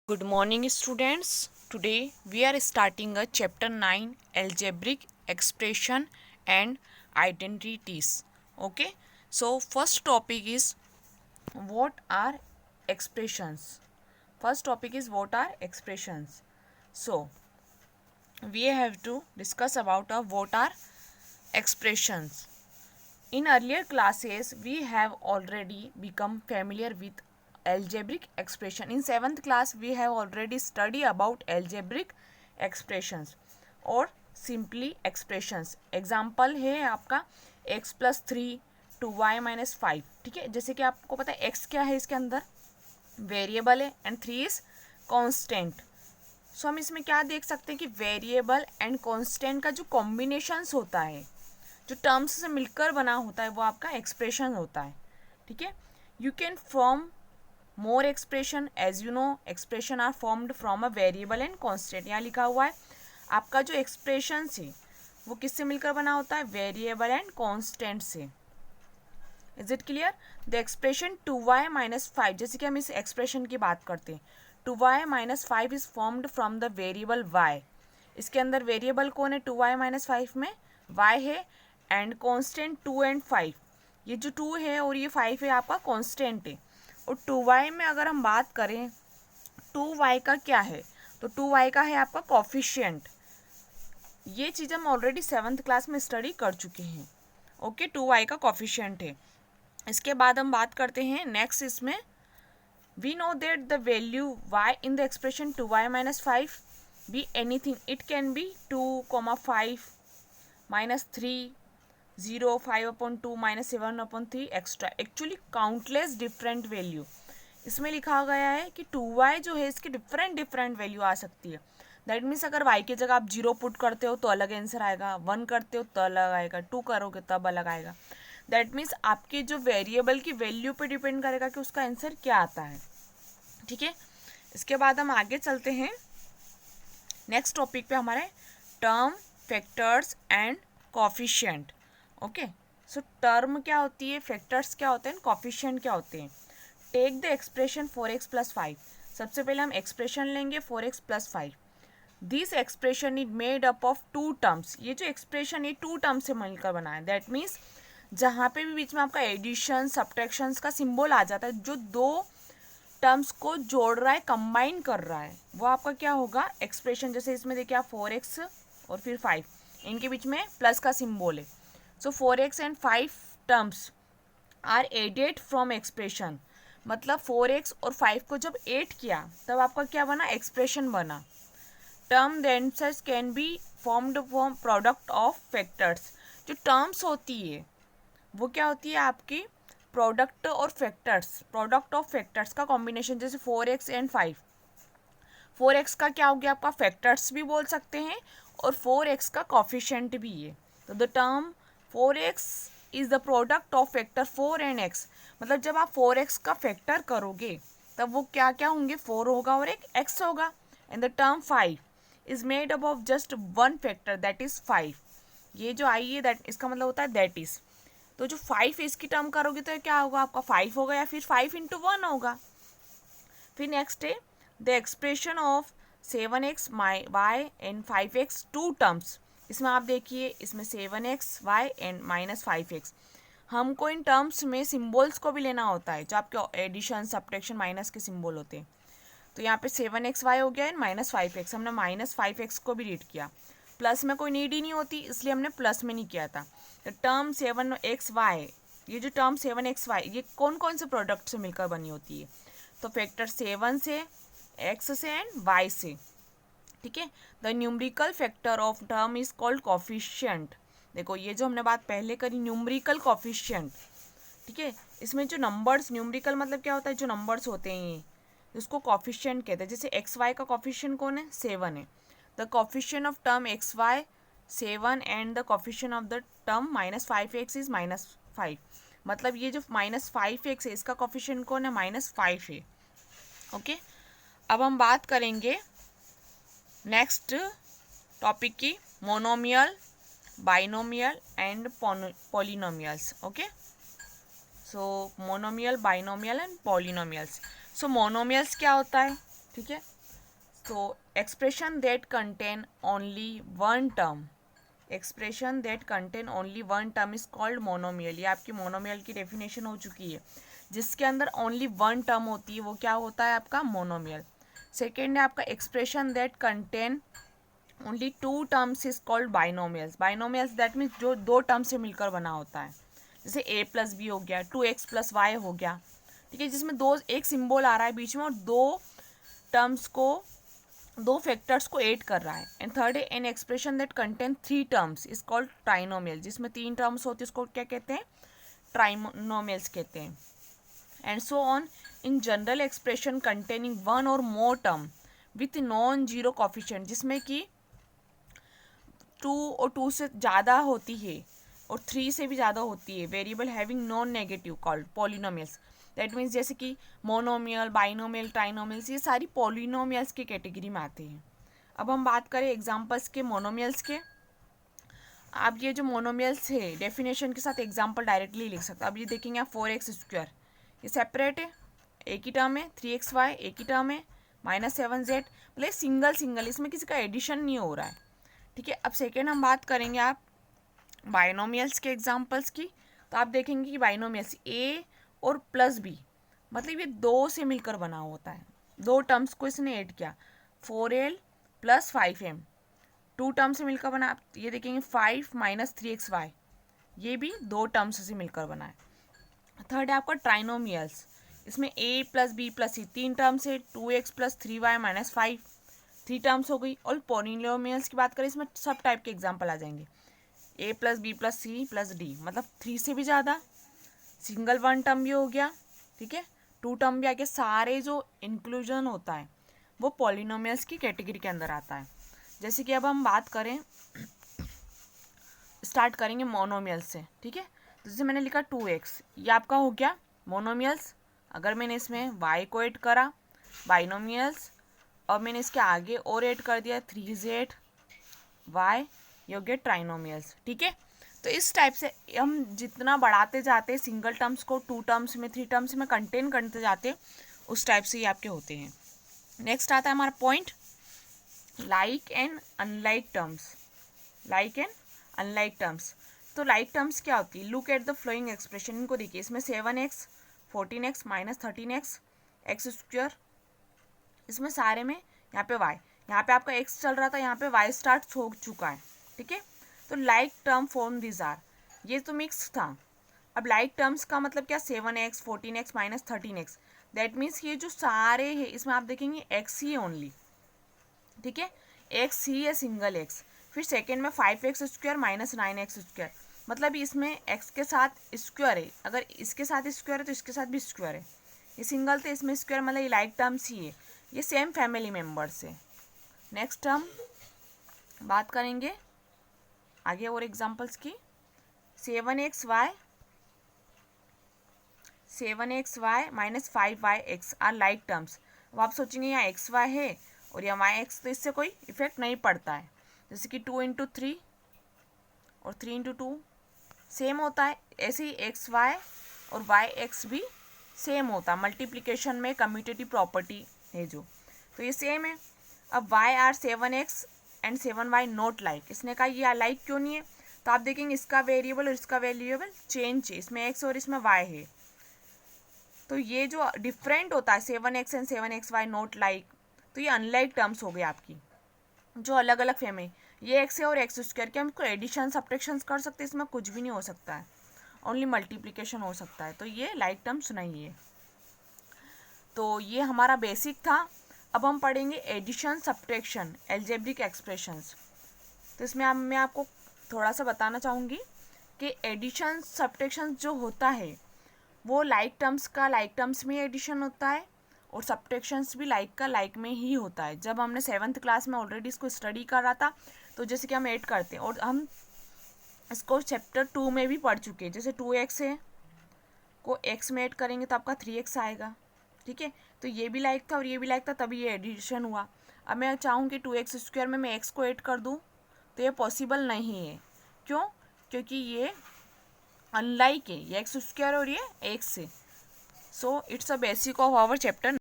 Good morning, students. Today we are starting a chapter 9 algebraic expression and identities. Okay, so first topic is what are expressions. First topic is what are expressions. So we have to discuss about what are expressions. In earlier classes, we have already become familiar with algebraic expression. In 7th class, we have already studied about algebraic expressions और simply expressions. Example है आपका x+3 2y-5. ठीक है, जैसे कि आपको पता है x क्या है, इसके अंदर वेरिएबल है एंड 3 इज कॉन्स्टेंट. सो हम इसमें क्या देख सकते हैं कि वेरिएबल एंड कॉन्स्टेंट का जो कॉम्बिनेशंस होता है, जो टर्म्स से मिलकर बना होता है, वो आपका एक्सप्रेशन होता है. ठीक है, you can form more expression. As you know, expression are formed from a variable and constant. यहाँ लिखा हुआ है आपका जो एक्सप्रेशन है वो किससे मिलकर बना होता है, वेरिएबल एंड कॉन्स्टेंट से. Is it clear? The expression 2y-5, जैसे कि हम इस एक्सप्रेशन की बात करते हैं, 2y-5 is formed from the variable y. इसके अंदर वेरिएबल कौन है 2y-5 में? y है एंड कॉन्स्टेंट 2 एंड 5. ये जो 2 है और ये 5 है आपका कॉन्स्टेंट है. और 2y में अगर हम बात करें 2y का क्या है, तो 2y का है आपका कॉफिशिएंट. ये चीज़ हम ऑलरेडी 7th क्लास में स्टडी कर चुके हैं. ओके, 2y का कॉफिशिएंट है. इसके बाद हम बात करते हैं नेक्स्ट. इसमें we know that the value y in the expression 2y-5 be anything. It can be 2, 5 -3 0 5/2 -7/3 extra. Actually countless different value इसमें लिखा गया है कि 2y जो है इसकी डिफरेंट वैल्यू आ सकती है. दैट मीन्स अगर y की जगह आप 0 पुट करते हो तो अलग आंसर आएगा, 1 करते हो तो अलग आएगा, 2 करोगे तब अलग आएगा. दैट मीन्स आपके जो वेरिएबल की वैल्यू पे डिपेंड करेगा कि उसका आंसर क्या आता है. ठीक है, इसके बाद हम आगे चलते हैं नेक्स्ट टॉपिक पे हमारे term, factors and coefficient. Okay, so term क्या होती है, फैक्टर्स क्या होते हैं, कॉफिशिएंट क्या होते हैं. Take the expression 4x+5. सबसे पहले हम एक्सप्रेशन लेंगे 4x+5. This expression is made up of 2 terms. ये जो एक्सप्रेशन है 2 टर्म्स से मिलकर बना है. दैट मीन्स जहाँ पे भी बीच में आपका एडिशन सब्ट्रैक्शंस का सिंबल आ जाता है, जो 2 टर्म्स को जोड़ रहा है, कंबाइन कर रहा है, वो आपका क्या होगा, एक्सप्रेशन. जैसे इसमें देखिए आप 4x और फिर 5, इनके बीच में प्लस का सिंबल है. So 4x and 5 terms are added from expression. मतलब 4x और 5 को जब एड किया तब आपका क्या बना, एक्सप्रेशन बना. Term themselves can be formed from product of factors. जो टर्म्स होती है वो क्या होती है आपकी, प्रोडक्ट और फैक्टर्स, प्रोडक्ट ऑफ फैक्टर्स का कॉम्बिनेशन. जैसे 4x एंड 5, 4x का क्या हो गया आपका, फैक्टर्स भी बोल सकते हैं और 4x का कॉफिशिएंट भी है. तो the term 4x is the product of factor 4 and x. मतलब जब आप 4x का फैक्टर करोगे तब वो क्या क्या होंगे, 4 होगा और एक x होगा. And the term 5 is made up of just 1 factor that is 5. ये जो आई है दैट इसका मतलब होता है दैट इज. तो जो 5 इसकी टर्म करोगे तो क्या होगा आपका, 5 होगा या फिर 5 × 1 होगा. फिर नेक्स्ट है the expression of 7x y and 5x 2 terms. इसमें आप देखिए, इसमें 7x y एंड -5x. हमको इन टर्म्स में सिम्बल्स को भी लेना होता है, जो आपके एडिशन सब्ट्रैक्शन माइनस के सिम्बल होते हैं. तो यहाँ पे 7xy हो गया एंड -5x. हमने -5x को भी रीड किया. प्लस में कोई नीड ही नहीं होती, इसलिए हमने प्लस में नहीं किया था. तो टर्म 7xy, ये जो टर्म 7xy ये कौन कौन से प्रोडक्ट से मिलकर बनी होती है, तो फैक्टर 7 से, x से एंड y से. ठीक है, the numerical factor of term is called coefficient. देखो ये जो हमने बात पहले करी, न्यूमरिकल कॉफिशिएंट. ठीक है, इसमें जो नंबर्स, न्यूमरिकल मतलब क्या होता है, जो नंबर्स होते हैं ये, उसको कॉफिशिएंट कहते हैं. जैसे एक्स वाई का कॉफिशिएंट कौन है, 7 है. The coefficient of term X Y 7 and the coefficient of the term -5x is -5. मतलब ये जो -5x है इसका कॉफिशिएंट कौन है, -5 है. ओके, अब हम बात करेंगे नेक्स्ट टॉपिक की, monomial, binomial and polynomials. Okay, so monomial, binomial and polynomials. So monomials क्या होता है, ठीक है। तो expression that contain only one term, expression that contain only one term is called monomial. ये आपकी मोनोमियल की डेफिनेशन हो चुकी है। जिसके अंदर ओनली वन टर्म होती है वो क्या होता है आपका मोनोमियल। सेकेंड है आपका expression that contain only two terms is called binomials. Binomials that means जो दो टर्म से मिलकर बना होता है, जैसे a प्लस बी हो गया, 2x+y हो गया, ठीक है, जिसमें दो एक सिंबल आ रहा है बीच में और दो टर्म्स को, दो फैक्टर्स को ऐड कर रहा है। एंड थर्ड है an expression that contain three terms is called trinomial. जिसमें तीन टर्म्स होती है उसको क्या कहते हैं, ट्राइनोमियल्स कहते हैं। And so on in general expression containing one or more term with non zero coefficient, जिसमें कि 2 और 2 से ज़्यादा होती है और 3 से भी ज़्यादा होती है, variable having non negative called polynomials. That means जैसे कि मोनोमियल, बाइनोमियल, ट्राइनोमियल्स, ये सारी पॉलिनोमियल्स की कैटेगरी में आते हैं। अब हम बात करें एग्जांपल्स के मोनोमियल्स के। आप ये जो मोनोमियल्स है डेफिनेशन के साथ एग्जांपल डायरेक्टली लिख सकते हो। अब ये देखेंगे आप 4x², ये सेपरेट है, एक ही टर्म है, 3xy एक ही टर्म है, -7z, मतलब सिंगल सिंगल, इसमें किसी का एडिशन नहीं हो रहा है, ठीक है। अब सेकेंड हम बात करेंगे आप बाइनोमियल्स के एग्जांपल्स की। तो आप देखेंगे कि बाइनोमियल्स a और प्लस b, मतलब ये दो से मिलकर बना होता है, दो टर्म्स को इसने ऐड किया, 4l + 5m, टू टर्म्स से मिलकर बना। ये देखेंगे 5 - 3xy, ये भी दो टर्म्स से मिलकर बना है। थर्ड है आपका ट्राइनोमियल्स, इसमें a + b + c तीन टर्म्स है, 2x + 3y - 5, थ्री टर्म्स हो गई। और पॉलिनोमियल्स की बात करें इसमें सब टाइप के एग्जांपल आ जाएंगे, a + b + c + d, मतलब 3 से भी ज़्यादा, सिंगल वन टर्म भी हो गया, ठीक है, टू टर्म भी आ गया। सारे जो इंक्लूजन होता है वो पॉलिनोमियल्स की कैटेगरी के अंदर आता है। जैसे कि अब हम बात करें, स्टार्ट करेंगे मोनोमियल्स से, ठीक है। तो जैसे मैंने लिखा 2x, ये आपका हो गया मोनोमियल्स। अगर मैंने इसमें y को ऐड करा बाइनोमियल्स, और मैंने इसके आगे और ऐड कर दिया 3z y, ये हो गया ट्राइनोमियल्स, ठीक है। तो इस टाइप से हम जितना बढ़ाते जाते हैं सिंगल टर्म्स को, टू टर्म्स में, थ्री टर्म्स में कंटेन करते जाते, उस टाइप से ये आपके होते हैं। नेक्स्ट आता है हमारा point, like and unlike terms. Like and unlike terms, तो लाइक टर्म्स क्या होती है, look at the flowing expression. इनको देखिए, इसमें 7x, 14x, -13x, x², इसमें सारे में यहाँ पे y, यहाँ पे आपका x चल रहा था, यहाँ पे y स्टार्ट हो चुका है, ठीक है। तो like term form this are, ये तो मिक्स था। अब लाइक टर्म्स का मतलब क्या, 7x, 14x, -13x, that means ये जो सारे हैं इसमें आप देखेंगे x ही ओनली, ठीक है, x ही है, सिंगल x। फिर सेकेंड में 5x² - 9x², मतलब इसमें x के साथ स्क्वायर है, अगर इसके साथ स्क्वायर है तो इसके साथ भी स्क्वायर है। ये सिंगल थे, इसमें स्क्वायर, मतलब ये लाइक टर्म्स ही है, ये सेम फैमिली मेम्बर्स है। नेक्स्ट हम बात करेंगे आगे और एग्जांपल्स की। 7xy - 5yx are like terms. अब आप सोचेंगे यहाँ xy है और यहाँ yx, तो इससे कोई इफेक्ट नहीं पड़ता है। जैसे कि 2 × 3 और 3 × 2 सेम होता है, ऐसे ही xy और yx भी सेम होता है, मल्टीप्लिकेशन में कम्यूटेटिव प्रॉपर्टी है जो, तो ये सेम है। अब y or 7x and 7y not like, इसने कहा ये लाइक क्यों नहीं है, तो आप देखेंगे इसका वेरिएबल और इसका वेरिएबल चेंज है, इसमें x और इसमें y है, तो ये जो डिफरेंट होता है 7x and 7xy not like, तो ये अनलाइक टर्म्स हो गए आपकी, जो अलग अलग फैम है। ये x है और x², क्या हम इसको एडिशन सब्ट्रैक्शन कर सकते हैं, इसमें कुछ भी नहीं हो सकता है, ओनली मल्टीप्लिकेशन हो सकता है, तो ये लाइक टर्म्स नहीं है। तो ये हमारा बेसिक था। अब हम पढ़ेंगे एडिशन सब्ट्रैक्शन एल्जेब्रिक एक्सप्रेशंस। तो इसमें मैं आपको थोड़ा सा बताना चाहूँगी कि एडिशन सब्ट्रैक्शन जो होता है वो लाइक टर्म्स का लाइक टर्म्स में एडिशन होता है और सब्ट्रैक्शंस भी लाइक का लाइक में ही होता है। जब हमने 7th क्लास में ऑलरेडी इसको स्टडी कर रहा था, तो जैसे कि हम ऐड करते हैं, और हम इसको चैप्टर 2 में भी पढ़ चुके हैं। जैसे 2x है को x में ऐड करेंगे तो आपका 3x आएगा, ठीक है। तो ये भी लाइक था और ये भी लाइक था, तभी ये एडिशन हुआ। अब मैं चाहूँ कि 2x² में मैं x को ऐड कर दूँ, तो ये पॉसिबल नहीं है। क्यों? क्योंकि ये अनलाइक है, ये x² और ये x है। So it's a basic of our chapter.